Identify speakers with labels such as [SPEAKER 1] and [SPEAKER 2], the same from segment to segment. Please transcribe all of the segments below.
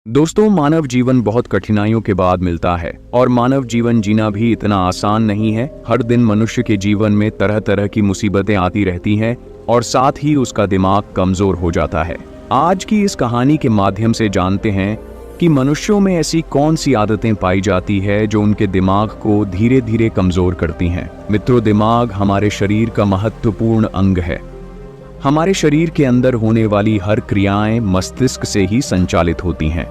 [SPEAKER 1] दोस्तों, मानव जीवन बहुत कठिनाइयों के बाद मिलता है और मानव जीवन जीना भी इतना आसान नहीं है। हर दिन मनुष्य के जीवन में तरह तरह की मुसीबतें आती रहती हैं और साथ ही उसका दिमाग कमजोर हो जाता है। आज की इस कहानी के माध्यम से जानते हैं कि मनुष्यों में ऐसी कौन सी आदतें पाई जाती है जो उनके दिमाग को धीरे धीरे कमजोर करती हैं। मित्रों, दिमाग हमारे शरीर का महत्वपूर्ण अंग है। हमारे शरीर के अंदर होने वाली हर क्रियाएं मस्तिष्क से ही संचालित होती हैं।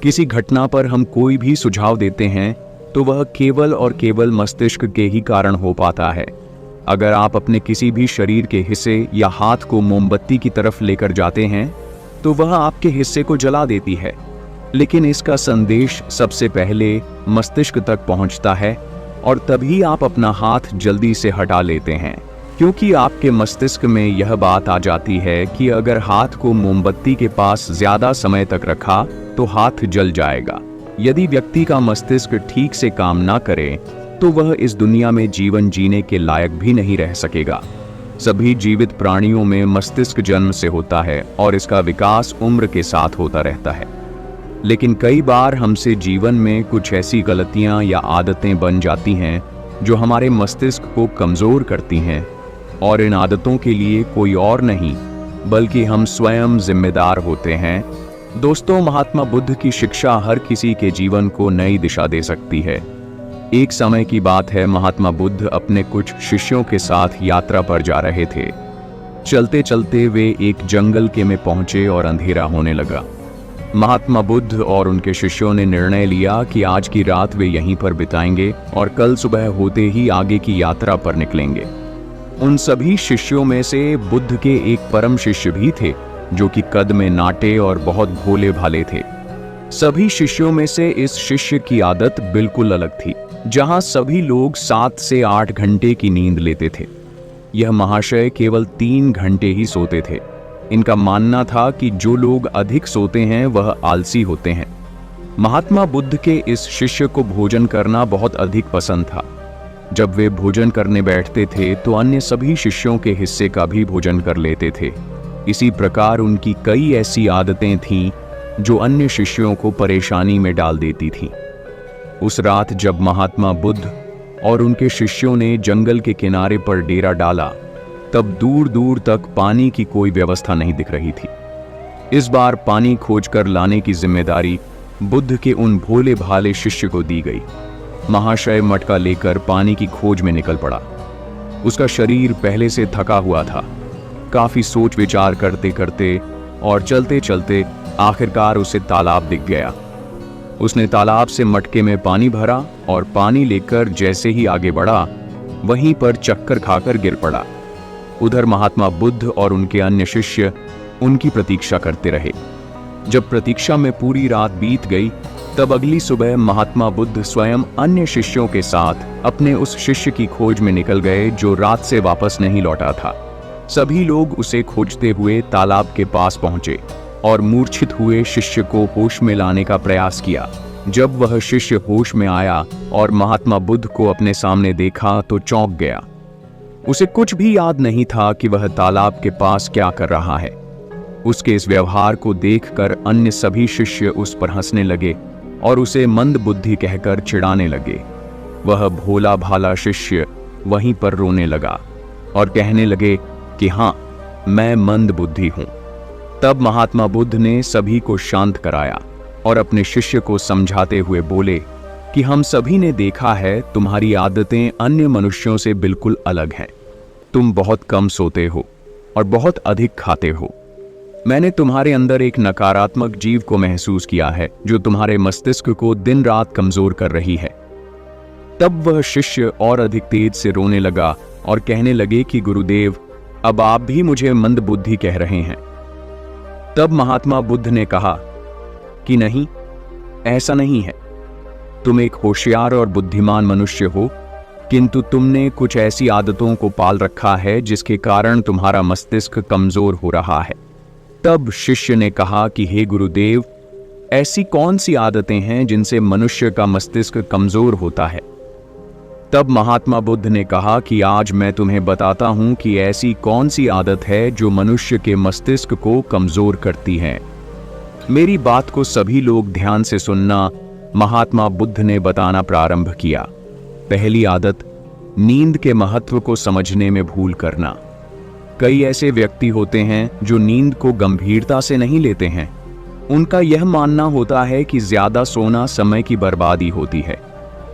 [SPEAKER 1] किसी घटना पर हम कोई भी सुझाव देते हैं तो वह केवल और केवल मस्तिष्क के ही कारण हो पाता है। अगर आप अपने किसी भी शरीर के हिस्से या हाथ को मोमबत्ती की तरफ लेकर जाते हैं तो वह आपके हिस्से को जला देती है, लेकिन इसका संदेश सबसे पहले मस्तिष्क तक पहुंचता है और तभी आप अपना हाथ जल्दी से हटा लेते हैं, क्योंकि आपके मस्तिष्क में यह बात आ जाती है कि अगर हाथ को मोमबत्ती के पास ज्यादा समय तक रखा तो हाथ जल जाएगा। यदि व्यक्ति का मस्तिष्क ठीक से काम ना करे तो वह इस दुनिया में जीवन जीने के लायक भी नहीं रह सकेगा। सभी जीवित प्राणियों में मस्तिष्क जन्म से होता है और इसका विकास उम्र के साथ होता रहता है, लेकिन कई बार हमसे जीवन में कुछ ऐसी गलतियां या आदतें बन जाती हैं जो हमारे मस्तिष्क को कमजोर करती हैं, और इन आदतों के लिए कोई और नहीं बल्कि हम स्वयं जिम्मेदार होते हैं। दोस्तों, महात्मा बुद्ध की शिक्षा हर किसी के जीवन को नई दिशा दे सकती है। एक समय की बात है, महात्मा बुद्ध अपने कुछ शिष्यों के साथ यात्रा पर जा रहे थे। चलते चलते वे एक जंगल के में पहुंचे और अंधेरा होने लगा। महात्मा बुद्ध और उनके शिष्यों ने निर्णय लिया कि आज की रात वे यहीं पर बिताएंगे और कल सुबह होते ही आगे की यात्रा पर निकलेंगे। उन सभी शिष्यों में से बुद्ध के एक परम शिष्य भी थे जो कि कद में नाटे और बहुत भोले भाले थे। सभी शिष्यों में से इस शिष्य की आदत बिल्कुल अलग थी। जहां सभी लोग 7 से 8 घंटे की नींद लेते थे, यह महाशय केवल 3 घंटे ही सोते थे। इनका मानना था कि जो लोग अधिक सोते हैं वह आलसी होते हैं। महात्मा बुद्ध के इस शिष्य को भोजन करना बहुत अधिक पसंद था। जब वे भोजन करने बैठते थे तो अन्य सभी शिष्यों के हिस्से का भी भोजन कर लेते थे। इसी प्रकार उनकी कई ऐसी आदतें थीं जो अन्य शिष्यों को परेशानी में डाल देती थीं। उस रात जब महात्मा बुद्ध और उनके शिष्यों ने जंगल के किनारे पर डेरा डाला, तब दूर दूर तक पानी की कोई व्यवस्था नहीं दिख रही थी। इस बार पानी खोजकर लाने की जिम्मेदारी बुद्ध के उन भोले भाले शिष्य को दी गई। महाशय मटका लेकर पानी की खोज में निकल पड़ा। उसका शरीर पहले से थका हुआ था। काफी सोच विचार करते करते और चलते चलते आखिरकार उसे तालाब दिख गया। उसने तालाब से मटके में पानी भरा और पानी लेकर जैसे ही आगे बढ़ा, वहीं पर चक्कर खाकर गिर पड़ा। उधर महात्मा बुद्ध और उनके अन्य शिष्य उनकी प्रतीक्षा करते रहे। जब प्रतीक्षा में पूरी रात बीत गई, तब अगली सुबह महात्मा बुद्ध स्वयं अन्य शिष्यों के साथ अपने उस शिष्य की खोज में निकल गए जो रात से वापस नहीं लौटा था। सभी लोग उसे खोजते हुए तालाब के पास पहुंचे और मूर्छित हुए शिष्य को होश में लाने का प्रयास किया। जब वह शिष्य होश में आया और महात्मा बुद्ध को अपने सामने देखा तो चौंक गया। उसे कुछ भी याद नहीं था कि वह तालाब के पास क्या कर रहा है। उसके इस व्यवहार को देखकर अन्य सभी शिष्य उस पर हंसने लगे और उसे मंद बुद्धि कहकर चिढ़ाने लगे। वह भोला भाला शिष्य वहीं पर रोने लगा और कहने लगे कि हाँ, मैं मंद बुद्धि हूं। तब महात्मा बुद्ध ने सभी को शांत कराया और अपने शिष्य को समझाते हुए बोले कि हम सभी ने देखा है, तुम्हारी आदतें अन्य मनुष्यों से बिल्कुल अलग हैं। तुम बहुत कम सोते हो और बहुत अधिक खाते हो। मैंने तुम्हारे अंदर एक नकारात्मक जीव को महसूस किया है जो तुम्हारे मस्तिष्क को दिन रात कमजोर कर रही है। तब वह शिष्य और अधिक तेज से रोने लगा और कहने लगे कि गुरुदेव, अब आप भी मुझे मंद बुद्धि कह रहे हैं। तब महात्मा बुद्ध ने कहा कि नहीं, ऐसा नहीं है। तुम एक होशियार और बुद्धिमान मनुष्य हो, किंतु तुमने कुछ ऐसी आदतों को पाल रखा है जिसके कारण तुम्हारा मस्तिष्क कमजोर हो रहा है। तब शिष्य ने कहा कि हे गुरुदेव, ऐसी कौन सी आदतें हैं जिनसे मनुष्य का मस्तिष्क कमजोर होता है? तब महात्मा बुद्ध ने कहा कि आज मैं तुम्हें बताता हूं कि ऐसी कौन सी आदत है जो मनुष्य के मस्तिष्क को कमजोर करती है। मेरी बात को सभी लोग ध्यान से सुनना। महात्मा बुद्ध ने बताना प्रारंभ किया। पहली आदत, नींद के महत्व को समझने में भूल करना। कई ऐसे व्यक्ति होते हैं जो नींद को गंभीरता से नहीं लेते हैं। उनका यह मानना होता है कि ज्यादा सोना समय की बर्बादी होती है।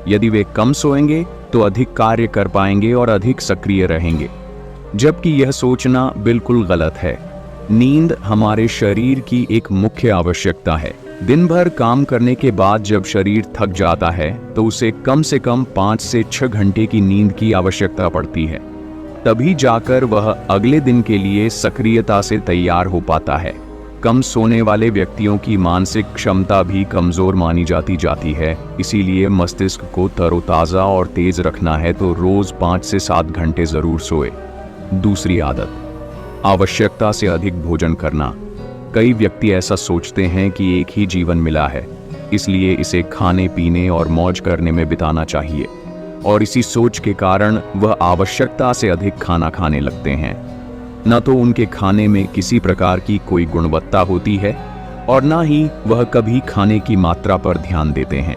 [SPEAKER 1] यदि वे कम सोएंगे तो अधिक कार्य कर पाएंगे और अधिक सक्रिय रहेंगे, जबकि यह सोचना बिल्कुल गलत है। नींद हमारे शरीर की एक मुख्य आवश्यकता है। दिन भर काम करने के बाद जब शरीर थक जाता है तो उसे कम से कम 5 से 6 घंटे की नींद की आवश्यकता पड़ती है। तभी जाकर वह अगले दिन के लिए सक्रियता से तैयार हो पाता है। कम सोने वाले व्यक्तियों की मानसिक क्षमता भी कमजोर मानी जाती है। इसीलिए मस्तिष्क को तरोताजा और तेज रखना है तो रोज 5 से 7 घंटे जरूर सोए। दूसरी आदत, आवश्यकता से अधिक भोजन करना। कई व्यक्ति ऐसा सोचते हैं कि एक ही जीवन मिला है, इसलिए इसे खाने पीने और मौज करने में बिताना चाहिए, और इसी सोच के कारण वह आवश्यकता से अधिक खाना खाने लगते हैं। न तो उनके खाने में किसी प्रकार की कोई गुणवत्ता होती है और न ही वह कभी खाने की मात्रा पर ध्यान देते हैं।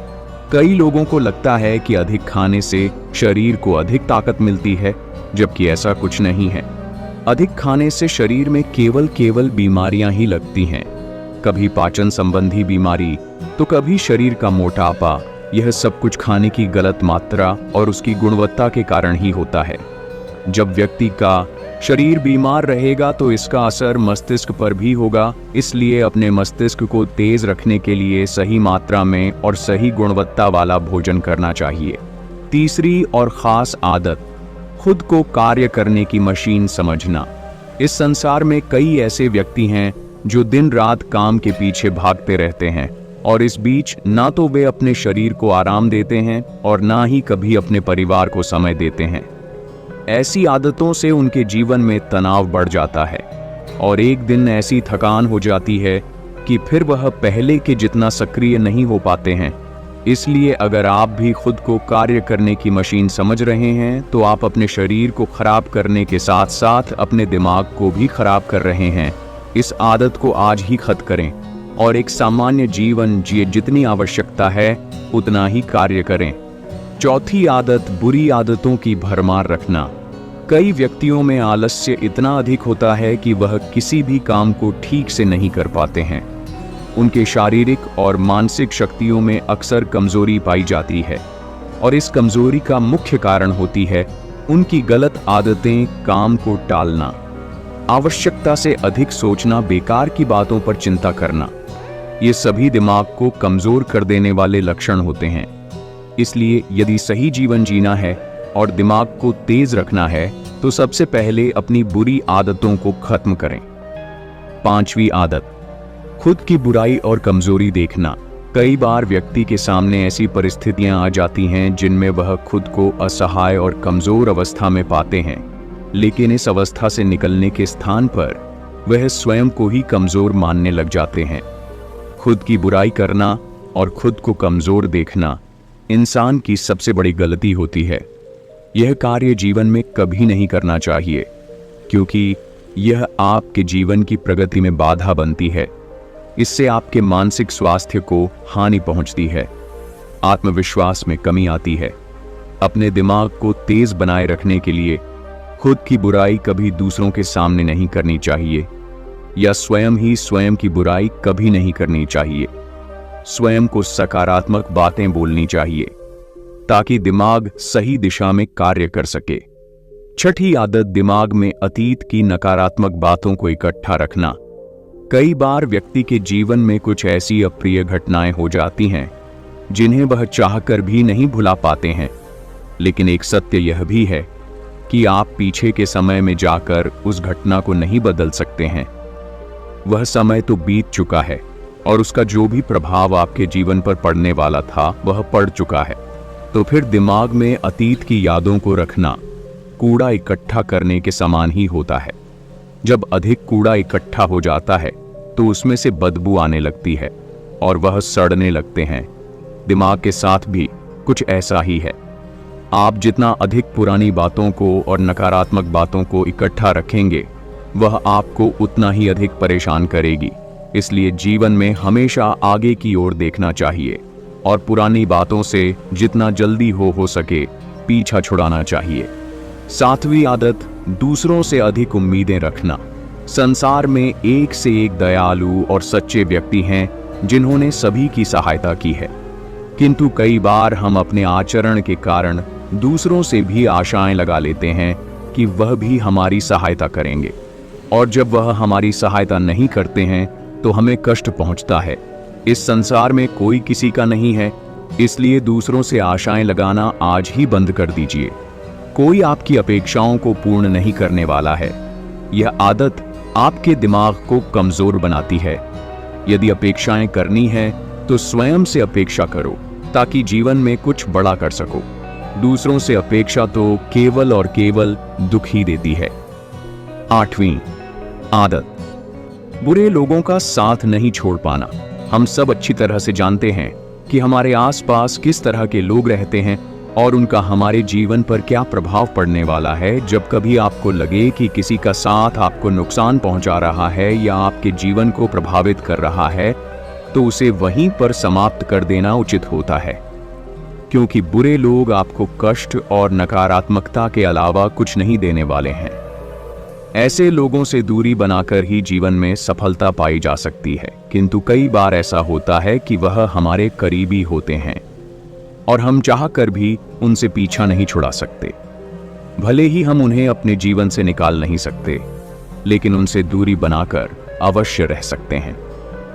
[SPEAKER 1] कई लोगों को लगता है कि अधिक खाने से शरीर को अधिक ताकत मिलती है, जबकि ऐसा कुछ नहीं है। अधिक खाने से शरीर में केवल बीमारियां ही लगती हैं। कभी पाचन संबंधी बीमारी तो कभी शरीर का मोटापा। यह सब कुछ खाने की गलत मात्रा और उसकी गुणवत्ता के कारण ही होता है। जब व्यक्ति का शरीर बीमार रहेगा तो इसका असर मस्तिष्क पर भी होगा। इसलिए अपने मस्तिष्क को तेज रखने के लिए सही मात्रा में और सही गुणवत्ता वाला भोजन करना चाहिए। तीसरी और खास आदत, खुद को कार्य करने की मशीन समझना। इस संसार में कई ऐसे व्यक्ति हैं जो दिन रात काम के पीछे भागते रहते हैं और इस बीच ना तो वे अपने शरीर को आराम देते हैं और ना ही कभी अपने परिवार को समय देते हैं। ऐसी आदतों से उनके जीवन में तनाव बढ़ जाता है और एक दिन ऐसी थकान हो जाती है कि फिर वह पहले के जितना सक्रिय नहीं हो पाते हैं। इसलिए अगर आप भी खुद को कार्य करने की मशीन समझ रहे हैं तो आप अपने शरीर को खराब करने के साथ साथ अपने दिमाग को भी खराब कर रहे हैं। इस आदत को आज ही खत्म करें और एक सामान्य जीवन जिए। जितनी आवश्यकता है उतना ही कार्य करें। चौथी आदत, बुरी आदतों की भरमार रखना। कई व्यक्तियों में आलस्य इतना अधिक होता है कि वह किसी भी काम को ठीक से नहीं कर पाते हैं। उनके शारीरिक और मानसिक शक्तियों में अक्सर कमजोरी पाई जाती है और इस कमजोरी का मुख्य कारण होती है उनकी गलत आदतें, काम को टालना, आवश्यकता से अधिक सोचना, बेकार की बातों पर चिंता करना। ये सभी दिमाग को कमजोर कर देने वाले लक्षण होते हैं। इसलिए यदि सही जीवन जीना है और दिमाग को तेज रखना है तो सबसे पहले अपनी बुरी आदतों को खत्म करें। पांचवी आदत, खुद की बुराई और कमजोरी देखना। कई बार व्यक्ति के सामने ऐसी परिस्थितियां आ जाती हैं जिनमें वह खुद को असहाय और कमजोर अवस्था में पाते हैं, लेकिन इस अवस्था से निकलने के स्थान पर वह स्वयं को ही कमजोर मानने लग जाते हैं। खुद की बुराई करना और खुद को कमजोर देखना इंसान की सबसे बड़ी गलती होती है। यह कार्य जीवन में कभी नहीं करना चाहिए, क्योंकि यह आपके जीवन की प्रगति में बाधा बनती है। इससे आपके मानसिक स्वास्थ्य को हानि पहुंचती है, आत्मविश्वास में कमी आती है। अपने दिमाग को तेज बनाए रखने के लिए खुद की बुराई कभी दूसरों के सामने नहीं करनी चाहिए, या स्वयं ही स्वयं की बुराई कभी नहीं करनी चाहिए। स्वयं को सकारात्मक बातें बोलनी चाहिए ताकि दिमाग सही दिशा में कार्य कर सके। छठी आदत, दिमाग में अतीत की नकारात्मक बातों को इकट्ठा रखना। कई बार व्यक्ति के जीवन में कुछ ऐसी अप्रिय घटनाएं हो जाती हैं जिन्हें वह चाहकर भी नहीं भुला पाते हैं, लेकिन एक सत्य यह भी है कि आप पीछे के समय में जाकर उस घटना को नहीं बदल सकते हैं। वह समय तो बीत चुका है और उसका जो भी प्रभाव आपके जीवन पर पड़ने वाला था वह पड़ चुका है। तो फिर दिमाग में अतीत की यादों को रखना कूड़ा इकट्ठा करने के समान ही होता है। जब अधिक कूड़ा इकट्ठा हो जाता है तो उसमें से बदबू आने लगती है और वह सड़ने लगते हैं। दिमाग के साथ भी कुछ ऐसा ही है। आप जितना अधिक पुरानी बातों को और नकारात्मक बातों को इकट्ठा रखेंगे वह आपको उतना ही अधिक परेशान करेगी। इसलिए जीवन में हमेशा आगे की ओर देखना चाहिए और पुरानी बातों से जितना जल्दी हो सके पीछा छुड़ाना चाहिए। 7वीं आदत, दूसरों से अधिक उम्मीदें रखना। संसार में एक से एक दयालु और सच्चे व्यक्ति हैं जिन्होंने सभी की सहायता की है, किंतु कई बार हम अपने आचरण के कारण दूसरों से भी आशाएं लगा लेते हैं कि वह भी हमारी सहायता करेंगे, और जब वह हमारी सहायता नहीं करते हैं तो हमें कष्ट पहुंचता है। इस संसार में कोई किसी का नहीं है, इसलिए दूसरों से आशाएं लगाना आज ही बंद कर दीजिए। कोई आपकी अपेक्षाओं को पूर्ण नहीं करने वाला है। यह आदत आपके दिमाग को कमजोर बनाती है। यदि अपेक्षाएं करनी है तो स्वयं से अपेक्षा करो ताकि जीवन में कुछ बड़ा कर सको। दूसरों से अपेक्षा तो केवल और केवल दुख ही देती है। 8वीं आदत, बुरे लोगों का साथ नहीं छोड़ पाना। हम सब अच्छी तरह से जानते हैं कि हमारे आसपास किस तरह के लोग रहते हैं और उनका हमारे जीवन पर क्या प्रभाव पड़ने वाला है। जब कभी आपको लगे कि किसी का साथ आपको नुकसान पहुंचा रहा है या आपके जीवन को प्रभावित कर रहा है, तो उसे वहीं पर समाप्त कर देना उचित होता है, क्योंकि बुरे लोग आपको कष्ट और नकारात्मकता के अलावा कुछ नहीं देने वाले हैं। ऐसे लोगों से दूरी बनाकर ही जीवन में सफलता पाई जा सकती है, किंतु कई बार ऐसा होता है कि वह हमारे करीबी होते हैं और हम चाहकर भी उनसे पीछा नहीं छुड़ा सकते। भले ही हम उन्हें अपने जीवन से निकाल नहीं सकते, लेकिन उनसे दूरी बनाकर अवश्य रह सकते हैं।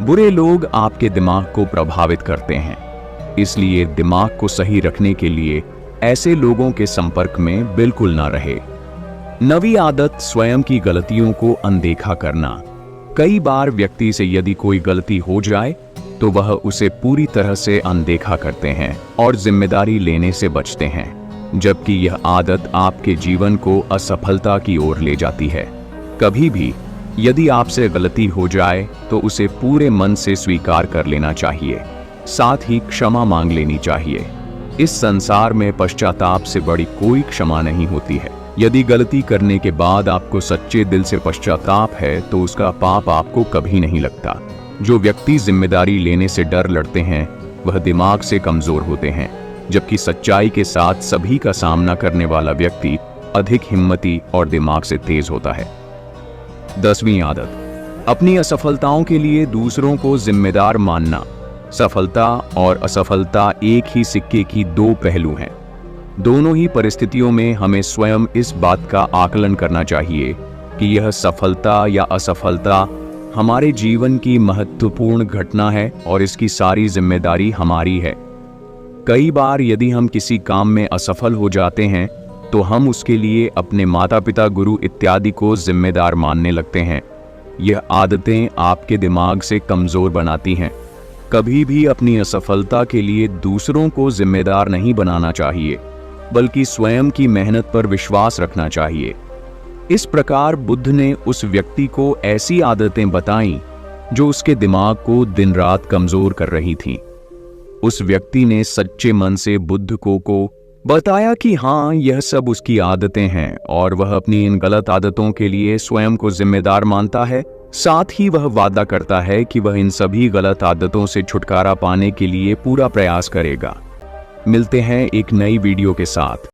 [SPEAKER 1] बुरे लोग आपके दिमाग को प्रभावित करते हैं, इसलिए दिमाग को सही रखने के लिए ऐसे लोगों के संपर्क में बिल्कुल ना रहे। 9वीं आदत, स्वयं की गलतियों को अनदेखा करना। कई बार व्यक्ति से यदि कोई गलती हो जाए तो वह उसे पूरी तरह से अनदेखा करते हैं और जिम्मेदारी लेने से बचते हैं, जबकि यह आदत आपके जीवन को असफलता की ओर ले जाती है। कभी भी यदि आपसे गलती हो जाए तो उसे पूरे मन से स्वीकार कर लेना चाहिए, साथ ही क्षमा मांग लेनी चाहिए। इस संसार में पश्चाताप से बड़ी कोई क्षमा नहीं होती है। यदि गलती करने के बाद आपको सच्चे दिल से पश्चाताप है तो उसका पाप आपको कभी नहीं लगता। जो व्यक्ति जिम्मेदारी लेने से डर लड़ते हैं वह दिमाग से कमजोर होते हैं, जबकि सच्चाई के साथ सभी का सामना करने वाला व्यक्ति अधिक हिम्मती और दिमाग से तेज होता है। 10वीं आदत, अपनी असफलताओं के लिए दूसरों को जिम्मेदार मानना। सफलता और असफलता एक ही सिक्के की दो पहलू हैं। दोनों ही परिस्थितियों में हमें स्वयं इस बात का आकलन करना चाहिए कि यह सफलता या असफलता हमारे जीवन की महत्वपूर्ण घटना है और इसकी सारी जिम्मेदारी हमारी है। कई बार यदि हम किसी काम में असफल हो जाते हैं तो हम उसके लिए अपने माता पिता, गुरु इत्यादि को जिम्मेदार मानने लगते हैं। यह आदतें आपके दिमाग से कमजोर बनाती हैं। कभी भी अपनी असफलता के लिए दूसरों को जिम्मेदार नहीं बनाना चाहिए, बल्कि स्वयं की मेहनत पर विश्वास रखना चाहिए। इस प्रकार बुद्ध ने उस व्यक्ति को ऐसी आदतें बताईं जो उसके दिमाग को दिन रात कमजोर कर रही थीं। उस व्यक्ति ने सच्चे मन से बुद्ध को बताया कि हाँ, यह सब उसकी आदतें हैं और वह अपनी इन गलत आदतों के लिए स्वयं को जिम्मेदार मानता है। साथ ही वह वादा करता है कि वह इन सभी गलत आदतों से छुटकारा पाने के लिए पूरा प्रयास करेगा। मिलते हैं एक नई वीडियो के साथ।